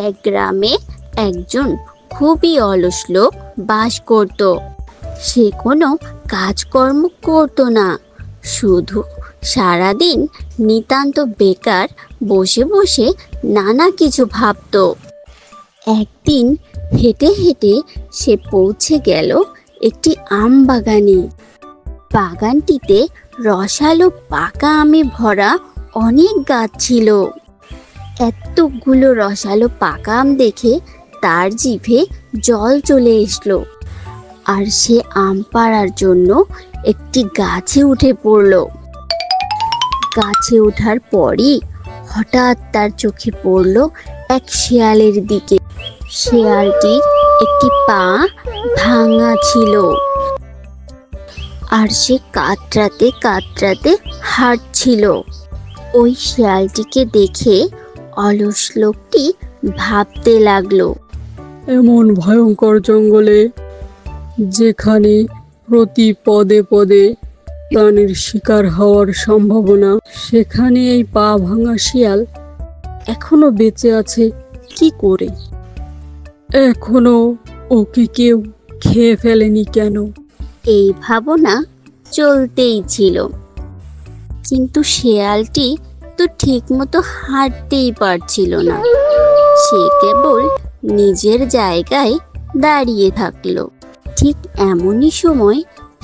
এক গ্রামে একজন খুবই অলস লোক বাস করত। সে কোনো কাজকর্ম করতো না, শুধু সারাদিন নিতান্ত বেকার বসে বসে নানা কিছু ভাবতো। একদিন হেঁটে হেঁটে সে পৌঁছে গেল একটি আম বাগানে। বাগানটিতে রসালো পাকা আমে ভরা অনেক গাছ ছিল। এতগুলো রসালো পাকা আম দেখে তার জিভে জল চলে আসলো, আর সে আম পাড়ার জন্য একটি গাছে উঠে পড়ল। গাছে ওঠার পরই হঠাৎ তার চোখে পড়ল এক শেয়ালের দিকে। শেয়ালটির একটি পা ভাঙা ছিল, আর সে কাতরাতে কাতরাতে হাঁটছিল। ওই শেয়ালটিকে দেখে অলস লোকটি ভাবতে লাগলো, এমন ভয়ঙ্কর জঙ্গলে, যেখানে প্রতি পদে পদে প্রাণীর শিকার হওয়ার সম্ভাবনা, সেখানে এই পা ভাঙা শিয়াল এখনো বেঁচে আছে কি করে? এখনো ওকে কেউ খেয়ে ফেলেনি কেন? এই ভাবনা চলতেই ছিল। কিন্তু শেয়ালটি তো ঠিক মতো হাঁটতেই পারছিল না। সে কেবল নিজের জায়গায় দাঁড়িয়ে থাকলো। ঠিক এমনই সময়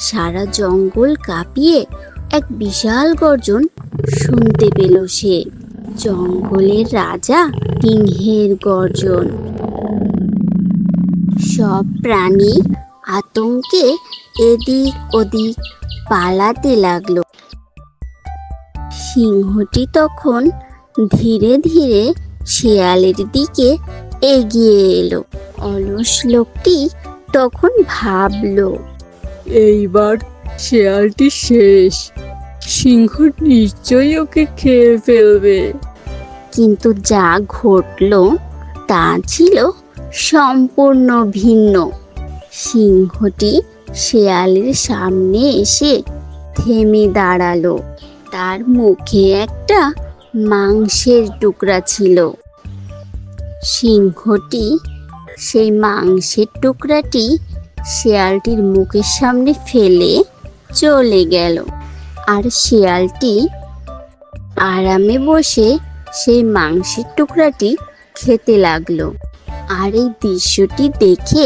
সারা জঙ্গল কাঁপিয়ে এক বিশাল গর্জন শুনতে পেল সে। জঙ্গলের রাজা সিংহের গর্জন। সব প্রাণী আতঙ্কে এদিক ওদিক পালাতে লাগলো। সিংহটি তখন ধীরে ধীরে শেয়ালের দিকে এগিয়ে এলো। অলস লোকটি তখন ভাবলো, এইবার শেয়ালটি শেষ, সিংহ নিশ্চয়ই ওকে খেয়ে ফেলবে। কিন্তু যা ঘটলো তা ছিল সম্পূর্ণ ভিন্ন। সিংহটি শেয়ালের সামনে এসে থেমে দাঁড়ালো। তার মুখে একটা মাংসের টুকরা ছিল। সিংহটি সেই মাংসের টুকরাটি শেয়ালটির মুখের সামনে ফেলে চলে গেল, আর শেয়ালটি আরামে বসে সেই মাংসের টুকরাটি খেতে লাগলো। আর এই দৃশ্যটি দেখে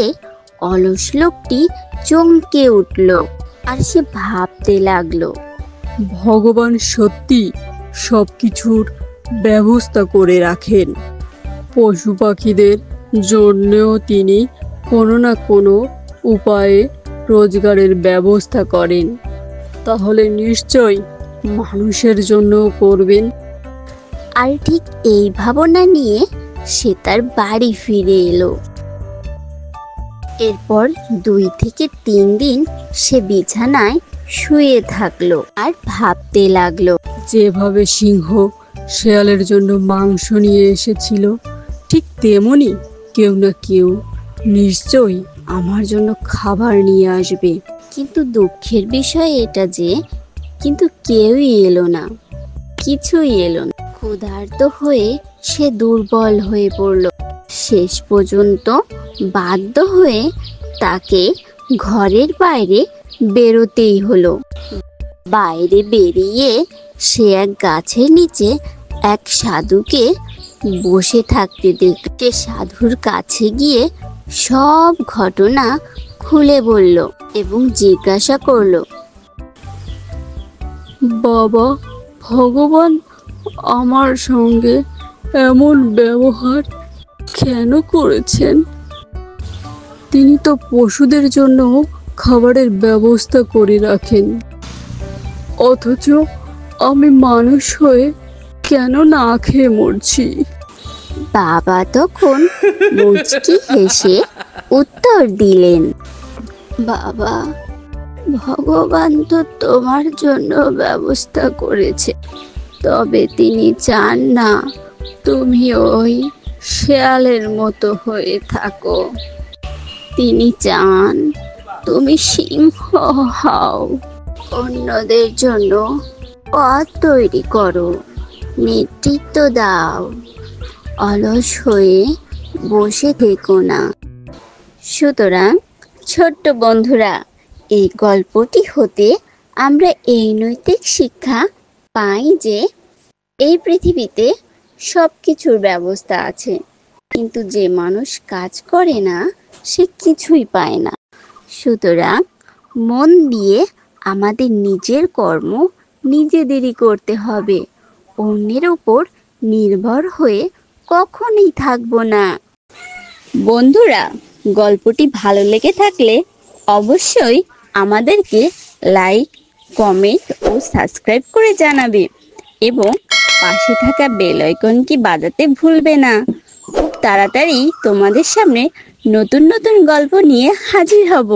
অলস লোকটি চমকে উঠল, আর সে ভাবতে লাগলো, ভগবান সত্যি সব কিছুর ব্যবস্থা করে রাখেন। পশু পাখিদের জন্যেও তিনি কোনো না কোনো উপায়ে রোজগারের ব্যবস্থা করেন, তাহলে নিশ্চয় মানুষের জন্যও করবেন। আর ঠিক এই ভাবনা নিয়ে সে তার বাড়ি ফিরে এলো। এরপর 2 থেকে 3 দিন সে বিছানায় শুয়ে থাকলো আর ভাবতে লাগলো, যেভাবে সিংহ শেয়ালের জন্য মাংস নিয়ে এসেছিল, ঠিক তেমনি কেউ না কেউ নিশ্চয়ই আমার জন্য খাবার নিয়ে আসবে। কিন্তু দুঃখের বিষয় এটা যে কিন্তু কেউই এলো না, কিছুই এলো না। ক্ষুধার্ত হয়ে সে দুর্বল হয়ে পড়ল। শেষ পর্যন্ত বাধ্য হয়ে তাকে ঘরের বাইরে বেরোতেই হলো। বাইরে বেরিয়ে সে এক গাছের নিচে এক সাধুকে বসে থাকতে দেখতে সাধুর কাছে গিয়ে সব ঘটনা খুলে বলল এবং জিজ্ঞাসা করলো, বাবা, ভগবান আমার সঙ্গে এমন ব্যবহার কেন করেছেন? তিনি তো পশুদের জন্য খাবারের ব্যবস্থা করে রাখেন, অথচ আমি মানুষ হয়ে কেন না খেয়ে মরছি? বাবা তখন মুচকি হেসে উত্তর দিলেন, বাবা, ভগবান তো তোমার জন্য ব্যবস্থা করেছে, তবে তিনি চান না তুমি ওই শেয়ালের মতো হয়ে থাকো। তিনি চান তুমি সিংহ হও, অন্যদের জন্য পথ তৈরি করো, নেতৃত্ব দাও, অলস হয়ে বসে থেকো না। সুতরাং ছোট্ট বন্ধুরা, এই গল্পটি হতে আমরা এই নৈতিক শিক্ষা পাই যে এই পৃথিবীতে সব কিছুর ব্যবস্থা আছে, কিন্তু যে মানুষ কাজ করে না সে কিছুই পায় না। সুতরাং মন দিয়ে আমাদের নিজের কর্ম নিজেদেরই করতে হবে, অন্যের উপর নির্ভর হয়ে কখনোই থাকবো না। বন্ধুরা, গল্পটি ভালো লেগে থাকলে অবশ্যই আমাদেরকে লাইক, কমেন্ট ও সাবস্ক্রাইব করে জানাবে এবং পাশে থাকা বেল আইকনটি বাজাতে ভুলবে না। খুব তাড়াতাড়ি তোমাদের সামনে নতুন নতুন গল্প নিয়ে হাজির হব।